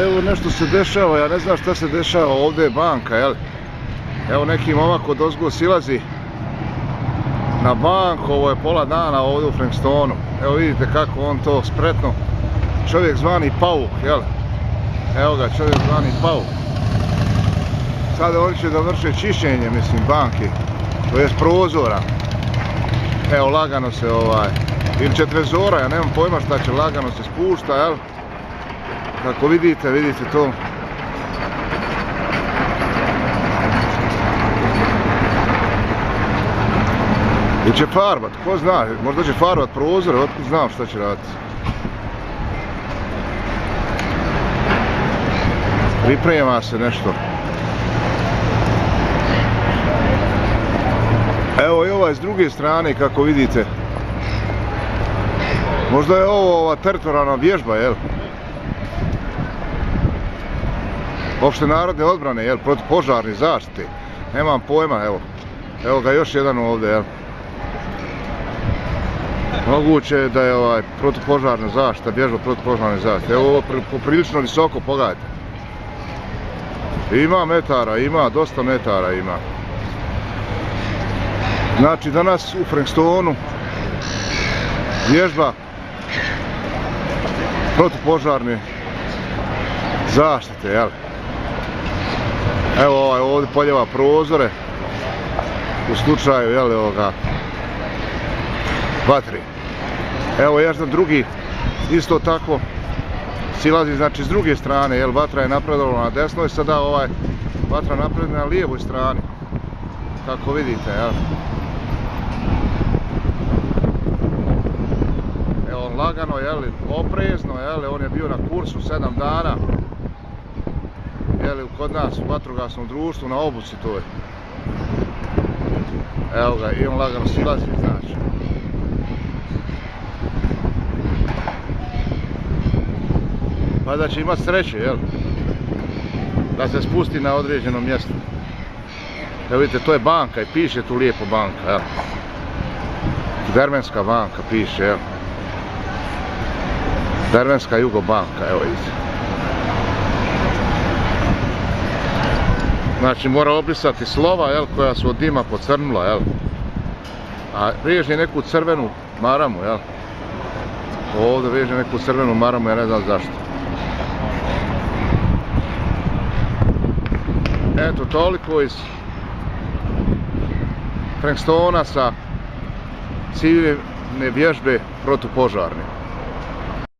evo nešto se dešava, ja ne znam šta se dešava, ovdje je banka, jel? Evo neki momak odozgo silazi na banku, ovo je pola dana ovdje u Frankstonu. Evo vidite kako on to spretno, čovjek zvani Pauk, jel? Evo ga, čovjek zvani Pauk. Sada oni će da vrše čišćenje, mislim, banke, to jest prozora. Evo, lagano se ili će trezora, ja nemam pojma šta će, lagano se spušta, jel? Kako vidite to. Ili će farbat, ko zna, možda će farbat prozore, otkud znam šta će raditi. Priprema se nešto. Evo i ovaj s druge strane, kako vidite. Možda je ovo ova teritorijalna vježba, jel? Opšte narodne odbrane, jel? Protupožarne zaštite. Nemam pojma, evo. Evo ga još jedan ovdje, jel? Moguće je da je protupožarna zaštita, vježba protupožarne zaštite. Evo ovo poprilično visoko, pogledajte. Ima metara, ima, dosta metara ima. Znači danas u Frankstonu vježba protupožarne zaštite, jel? Evo ovdje poljeva prozore u slučaju, jel, ovoga vatre. Evo još jedan drugi isto tako silazi, znači s druge strane, jel, vatra je napredovala na desnoj, sada vatra napreduje na lijevoj strani, kako vidite, jel? Evo lagano, jel, oprezno, jel, on je bio na kursu 7 dana, jel, kod nas u vatrogasnom društvu na obuci to je. Evo ga, i on lagano silazi, znači. Pa da će imati sreće, jel? Da se spusti na određeno mjesto. Evo vidite, to je banka i piše tu lijepo banka, jel? Dervenska banka piše, jel? Dervenska Jugobanka, evo vidite. Znači mora obrisati slova, jel, koja su od dima pocrnula, jel? A veže neku crvenu maramu, jel? Ovdje veže neku crvenu maramu, ja ne znam zašto. Eto, toliko iz Frankstona sa civilne vježbe protupožarne.